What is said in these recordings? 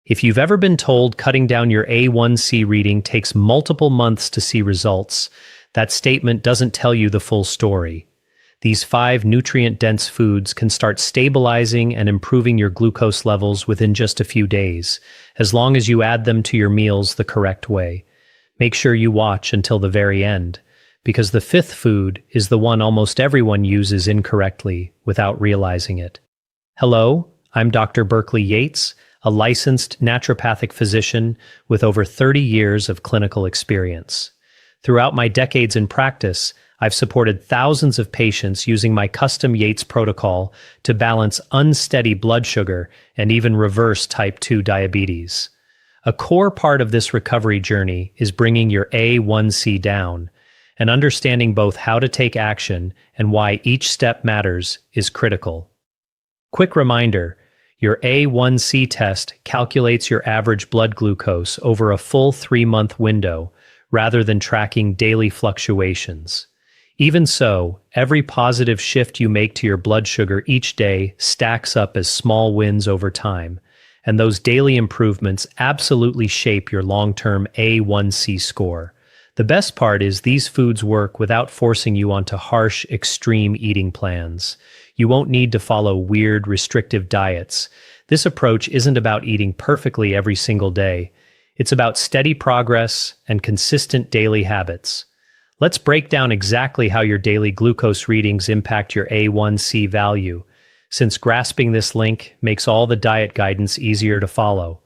If you've ever been told cutting down your A1C reading takes multiple months to see results, that statement doesn't tell you the full story. These 5 nutrient-dense foods can start stabilizing and improving your glucose levels within just a few days, as long as you add them to your meals the correct way. Make sure you watch until the very end, because the 5th food is the one almost everyone uses incorrectly without realizing it. Hello, I'm Dr. Berkeley Yates, a licensed naturopathic physician with over 30 years of clinical experience. Throughout my decades in practice, I've supported thousands of patients using my custom Yates protocol to balance unsteady blood sugar and even reverse type 2 diabetes. A core part of this recovery journey is bringing your A1C down, and understanding both how to take action and why each step matters is critical. Quick reminder, your A1C test calculates your average blood glucose over a full 3-month window rather than tracking daily fluctuations. Even so, every positive shift you make to your blood sugar each day stacks up as small wins over time, and those daily improvements absolutely shape your long-term A1C score. The best part is these foods work without forcing you onto harsh, extreme eating plans. You won't need to follow weird, restrictive diets. This approach isn't about eating perfectly every single day. It's about steady progress and consistent daily habits. Let's break down exactly how your daily glucose readings impact your A1C value, since grasping this link makes all the diet guidance easier to follow.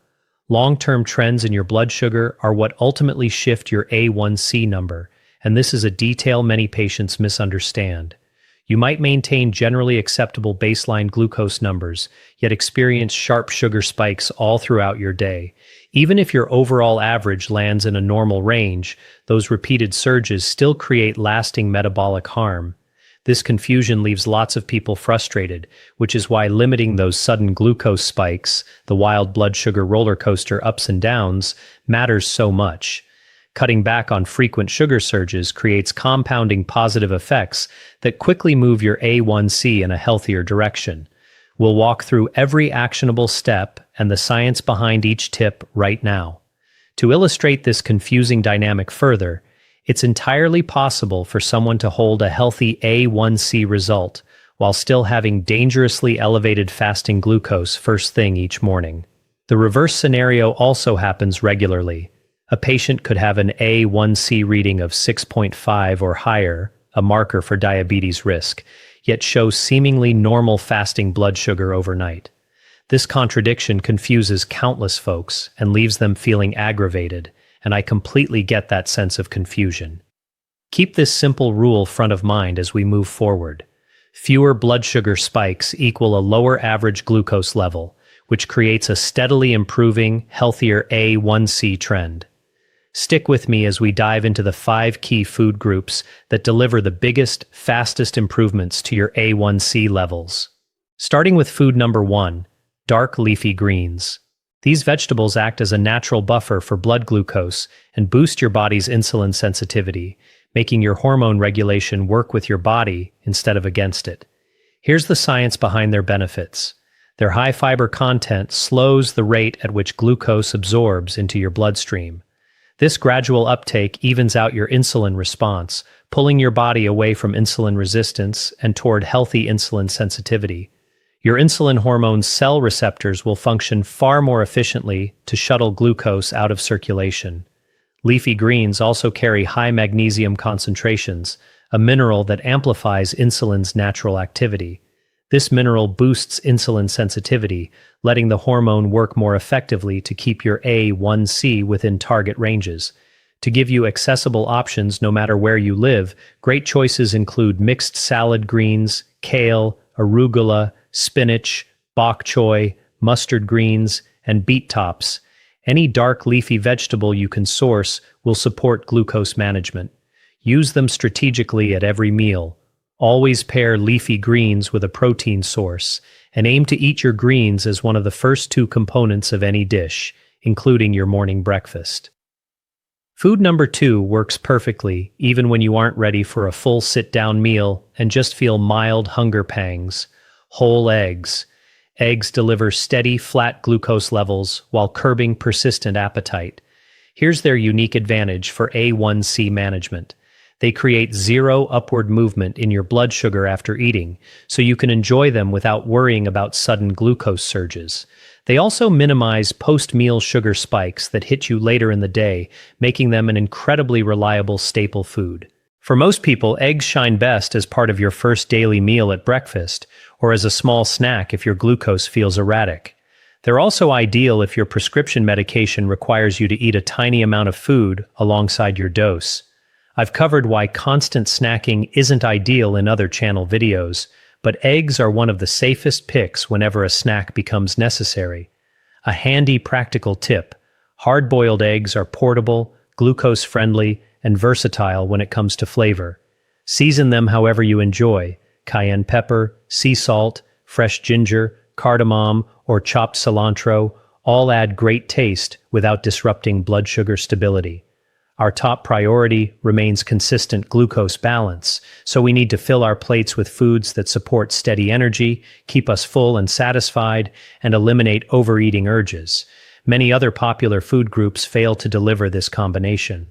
Long-term trends in your blood sugar are what ultimately shift your A1C number, and this is a detail many patients misunderstand. You might maintain generally acceptable baseline glucose numbers, yet experience sharp sugar spikes all throughout your day. Even if your overall average lands in a normal range, those repeated surges still create lasting metabolic harm. This confusion leaves lots of people frustrated, which is why limiting those sudden glucose spikes, the wild blood sugar roller coaster ups and downs, matters so much. Cutting back on frequent sugar surges creates compounding positive effects that quickly move your A1C in a healthier direction. We'll walk through every actionable step and the science behind each tip right now. To illustrate this confusing dynamic further, it's entirely possible for someone to hold a healthy A1C result while still having dangerously elevated fasting glucose first thing each morning. The reverse scenario also happens regularly. A patient could have an A1C reading of 6.5 or higher, a marker for diabetes risk, yet show seemingly normal fasting blood sugar overnight. This contradiction confuses countless folks and leaves them feeling aggravated, and I completely get that sense of confusion. Keep this simple rule front of mind as we move forward. Fewer blood sugar spikes equal a lower average glucose level, which creates a steadily improving, healthier A1C trend. Stick with me as we dive into the 5 key food groups that deliver the biggest, fastest improvements to your A1C levels. Starting with food number 1, dark leafy greens. These vegetables act as a natural buffer for blood glucose and boost your body's insulin sensitivity, making your hormone regulation work with your body instead of against it. Here's the science behind their benefits. Their high fiber content slows the rate at which glucose absorbs into your bloodstream. This gradual uptake evens out your insulin response, pulling your body away from insulin resistance and toward healthy insulin sensitivity. Your insulin hormone's cell receptors will function far more efficiently to shuttle glucose out of circulation. Leafy greens also carry high magnesium concentrations, a mineral that amplifies insulin's natural activity. This mineral boosts insulin sensitivity, letting the hormone work more effectively to keep your A1C within target ranges. To give you accessible options no matter where you live, great choices include mixed salad greens, kale, arugula, spinach, bok choy, mustard greens, and beet tops. Any dark leafy vegetable you can source will support glucose management. Use them strategically at every meal. Always pair leafy greens with a protein source, and aim to eat your greens as one of the first 2 components of any dish, including your morning breakfast. Food number 2 works perfectly even when you aren't ready for a full sit-down meal and just feel mild hunger pangs. Whole eggs. Eggs deliver steady, flat glucose levels while curbing persistent appetite. Here's their unique advantage for A1C management. They create zero upward movement in your blood sugar after eating, so you can enjoy them without worrying about sudden glucose surges. They also minimize post-meal sugar spikes that hit you later in the day, making them an incredibly reliable staple food. For most people, eggs shine best as part of your first daily meal at breakfast, or as a small snack if your glucose feels erratic. They're also ideal if your prescription medication requires you to eat a tiny amount of food alongside your dose. I've covered why constant snacking isn't ideal in other channel videos, but eggs are one of the safest picks whenever a snack becomes necessary. A handy practical tip: hard-boiled eggs are portable, glucose-friendly, and versatile when it comes to flavor. Season them however you enjoy: cayenne pepper, sea salt, fresh ginger, cardamom, or chopped cilantro all add great taste without disrupting blood sugar stability. Our top priority remains consistent glucose balance, so we need to fill our plates with foods that support steady energy, keep us full and satisfied, and eliminate overeating urges. Many other popular food groups fail to deliver this combination.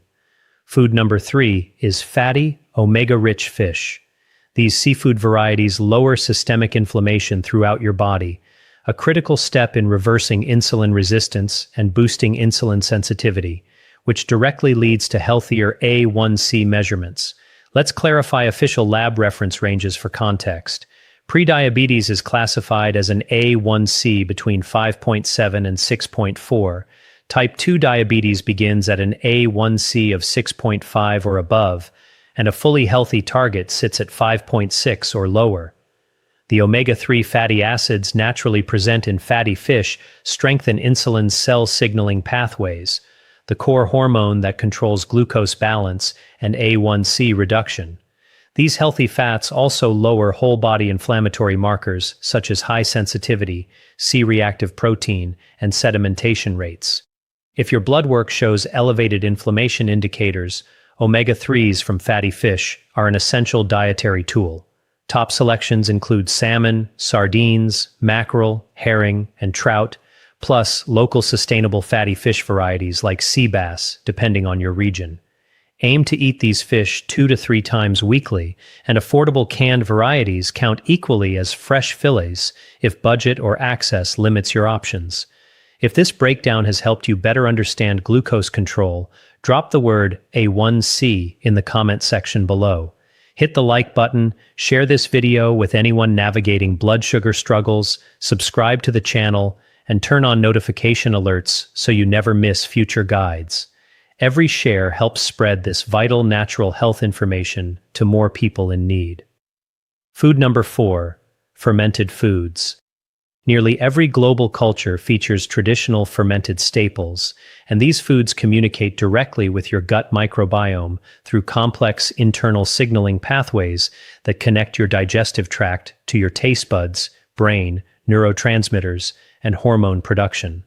Food number 3 is fatty, omega-rich fish. These seafood varieties lower systemic inflammation throughout your body, a critical step in reversing insulin resistance and boosting insulin sensitivity, which directly leads to healthier A1C measurements. Let's clarify official lab reference ranges for context. Prediabetes is classified as an A1C between 5.7 and 6.4. Type 2 diabetes begins at an A1C of 6.5 or above, and a fully healthy target sits at 5.6 or lower. The omega-3 fatty acids naturally present in fatty fish strengthen insulin's cell signaling pathways, the core hormone that controls glucose balance and A1C reduction. These healthy fats also lower whole-body inflammatory markers such as high sensitivity, C-reactive protein, and sedimentation rates. If your blood work shows elevated inflammation indicators, omega-3s from fatty fish are an essential dietary tool. Top selections include salmon, sardines, mackerel, herring, and trout, plus local sustainable fatty fish varieties like sea bass, depending on your region. Aim to eat these fish 2 to 3 times weekly, and affordable canned varieties count equally as fresh fillets if budget or access limits your options. If this breakdown has helped you better understand glucose control, drop the word A1C in the comment section below. Hit the like button, share this video with anyone navigating blood sugar struggles, subscribe to the channel, and turn on notification alerts so you never miss future guides. Every share helps spread this vital natural health information to more people in need. Food number 4, fermented foods. Nearly every global culture features traditional fermented staples, and these foods communicate directly with your gut microbiome through complex internal signaling pathways that connect your digestive tract to your taste buds, brain, neurotransmitters, and hormone production.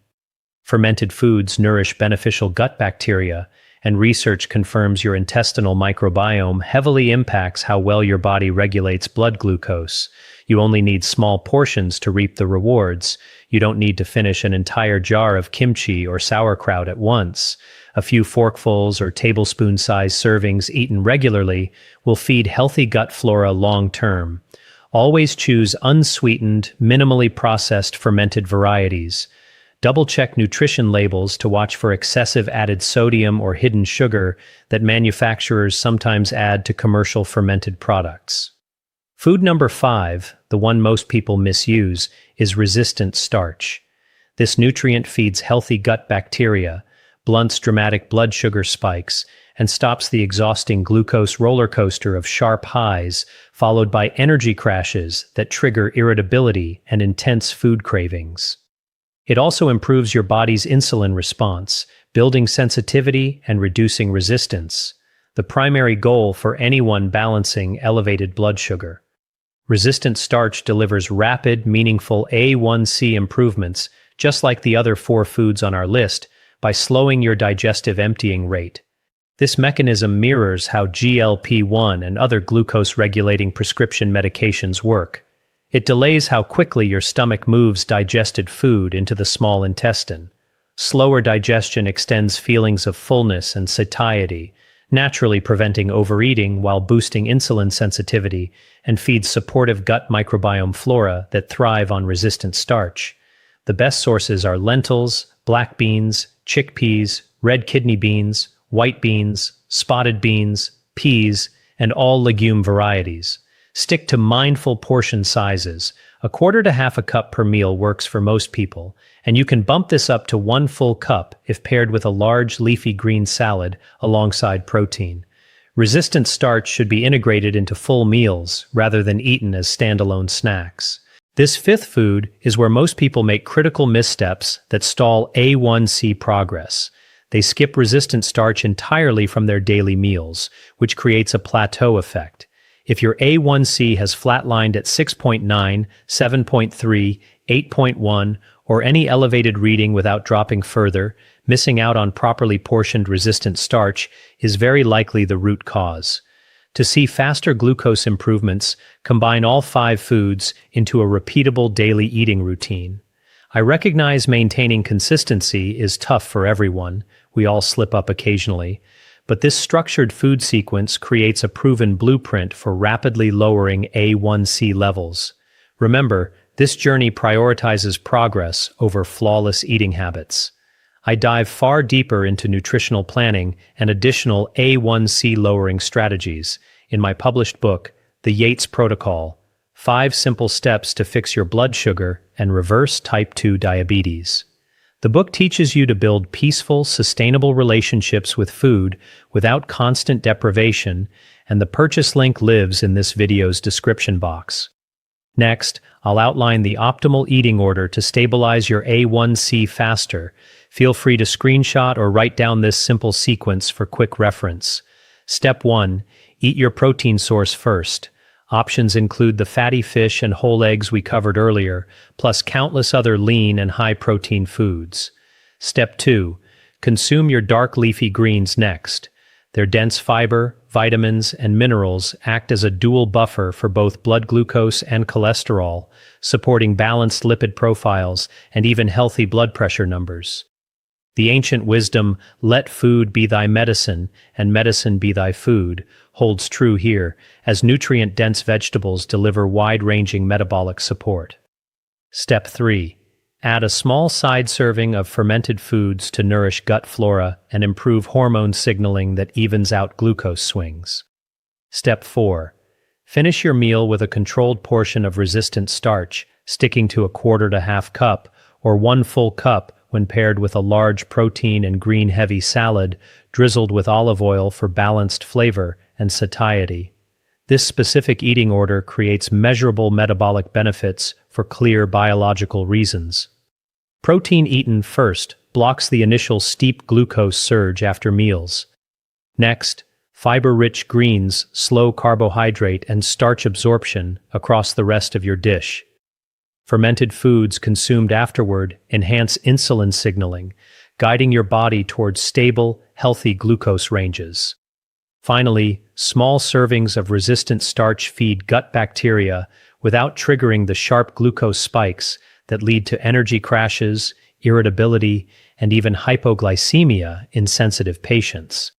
Fermented foods nourish beneficial gut bacteria, and research confirms your intestinal microbiome heavily impacts how well your body regulates blood glucose. You only need small portions to reap the rewards. You don't need to finish an entire jar of kimchi or sauerkraut at once. A few forkfuls or tablespoon-sized servings eaten regularly will feed healthy gut flora long-term. Always choose unsweetened, minimally processed fermented varieties. Double-check nutrition labels to watch for excessive added sodium or hidden sugar that manufacturers sometimes add to commercial fermented products. Food number 5, the one most people misuse, is resistant starch. This nutrient feeds healthy gut bacteria, blunts dramatic blood sugar spikes, and stops the exhausting glucose roller coaster of sharp highs, followed by energy crashes that trigger irritability and intense food cravings. It also improves your body's insulin response, building sensitivity and reducing resistance, the primary goal for anyone balancing elevated blood sugar. Resistant starch delivers rapid, meaningful A1C improvements, just like the other 4 foods on our list, by slowing your digestive emptying rate. This mechanism mirrors how GLP-1 and other glucose-regulating prescription medications work. It delays how quickly your stomach moves digested food into the small intestine. Slower digestion extends feelings of fullness and satiety, naturally preventing overeating while boosting insulin sensitivity, and feeds supportive gut microbiome flora that thrive on resistant starch. The best sources are lentils, black beans, chickpeas, red kidney beans, white beans, spotted beans, peas, and all legume varieties. Stick to mindful portion sizes. A quarter to half a cup per meal works for most people, and you can bump this up to 1 full cup if paired with a large leafy green salad alongside protein. Resistant starch should be integrated into full meals rather than eaten as standalone snacks. This fifth food is where most people make critical missteps that stall A1C progress. They skip resistant starch entirely from their daily meals, which creates a plateau effect. If your A1C has flatlined at 6.9, 7.3, 8.1, or any elevated reading without dropping further, missing out on properly portioned resistant starch is very likely the root cause. To see faster glucose improvements, combine all 5 foods into a repeatable daily eating routine. I recognize maintaining consistency is tough for everyone. We all slip up occasionally. But this structured food sequence creates a proven blueprint for rapidly lowering A1C levels. Remember, this journey prioritizes progress over flawless eating habits. I dive far deeper into nutritional planning and additional A1C lowering strategies in my published book, The Yates Protocol: 5 Simple Steps to Fix Your Blood Sugar and Reverse Type 2 Diabetes. The book teaches you to build peaceful, sustainable relationships with food without constant deprivation, and the purchase link lives in this video's description box. Next, I'll outline the optimal eating order to stabilize your A1C faster. Feel free to screenshot or write down this simple sequence for quick reference. Step 1. Eat your protein source first. Options include the fatty fish and whole eggs we covered earlier, plus countless other lean and high-protein foods. Step 2. Consume your dark leafy greens next. Their dense fiber, vitamins, and minerals act as a dual buffer for both blood glucose and cholesterol, supporting balanced lipid profiles and even healthy blood pressure numbers. The ancient wisdom, "Let food be thy medicine, and medicine be thy food," holds true here, as nutrient-dense vegetables deliver wide-ranging metabolic support. Step 3. Add a small side serving of fermented foods to nourish gut flora and improve hormone signaling that evens out glucose swings. Step 4. Finish your meal with a controlled portion of resistant starch, sticking to a quarter to half cup, or 1 full cup when paired with a large protein and green-heavy salad drizzled with olive oil for balanced flavor and satiety. This specific eating order creates measurable metabolic benefits for clear biological reasons. Protein eaten first blocks the initial steep glucose surge after meals. Next, fiber-rich greens slow carbohydrate and starch absorption across the rest of your dish. Fermented foods consumed afterward enhance insulin signaling, guiding your body towards stable, healthy glucose ranges. Finally, small servings of resistant starch feed gut bacteria without triggering the sharp glucose spikes that lead to energy crashes, irritability, and even hypoglycemia in sensitive patients.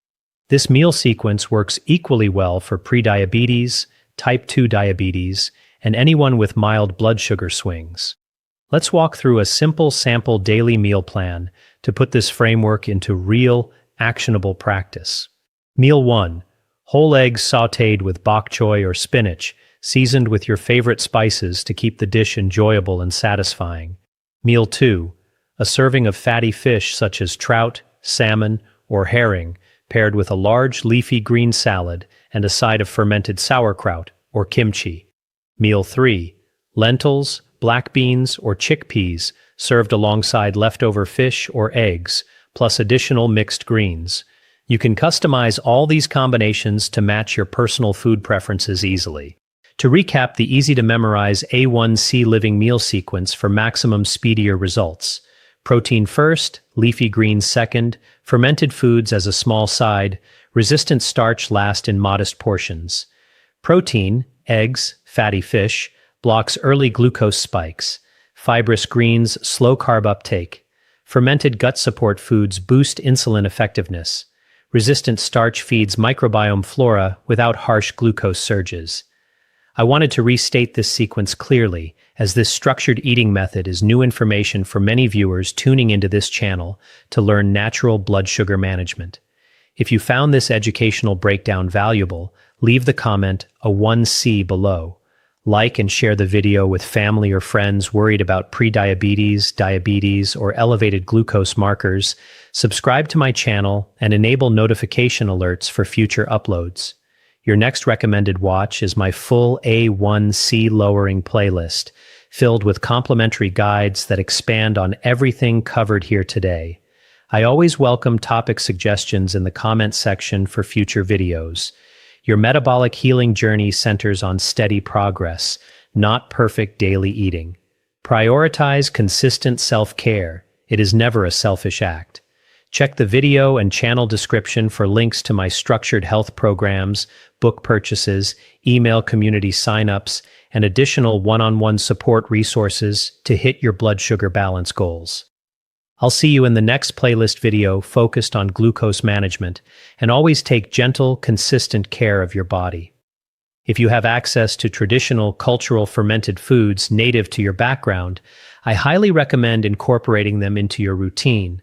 This meal sequence works equally well for prediabetes, type 2 diabetes, and anyone with mild blood sugar swings. Let's walk through a simple sample daily meal plan to put this framework into real, actionable practice. Meal 1. Whole eggs sautéed with bok choy or spinach, seasoned with your favorite spices to keep the dish enjoyable and satisfying. Meal 2. A serving of fatty fish such as trout, salmon, or herring, paired with a large leafy green salad and a side of fermented sauerkraut or kimchi. Meal 3. Lentils, black beans, or chickpeas served alongside leftover fish or eggs, plus additional mixed greens. You can customize all these combinations to match your personal food preferences easily. To recap the easy-to-memorize A1C living meal sequence for maximum speedier results: protein first, leafy greens second, fermented foods as a small side, resistant starch last in modest portions. Protein, eggs, fatty fish, blocks early glucose spikes. Fibrous greens, slow carb uptake. Fermented gut support foods boost insulin effectiveness. Resistant starch feeds microbiome flora without harsh glucose surges. I wanted to restate this sequence clearly, as this structured eating method is new information for many viewers tuning into this channel to learn natural blood sugar management. If you found this educational breakdown valuable, leave the comment A1C below. Like and share the video with family or friends worried about prediabetes, diabetes, or elevated glucose markers. Subscribe to my channel and enable notification alerts for future uploads. Your next recommended watch is my full A1C lowering playlist, filled with complimentary guides that expand on everything covered here today. I always welcome topic suggestions in the comment section for future videos. Your metabolic healing journey centers on steady progress, not perfect daily eating. Prioritize consistent self-care. It is never a selfish act. Check the video and channel description for links to my structured health programs, book purchases, email community signups, and additional one-on-one support resources to hit your blood sugar balance goals. I'll see you in the next playlist video focused on glucose management, and always take gentle, consistent care of your body. If you have access to traditional cultural fermented foods native to your background, I highly recommend incorporating them into your routine.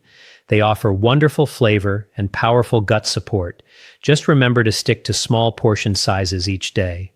They offer wonderful flavor and powerful gut support. Just remember to stick to small portion sizes each day.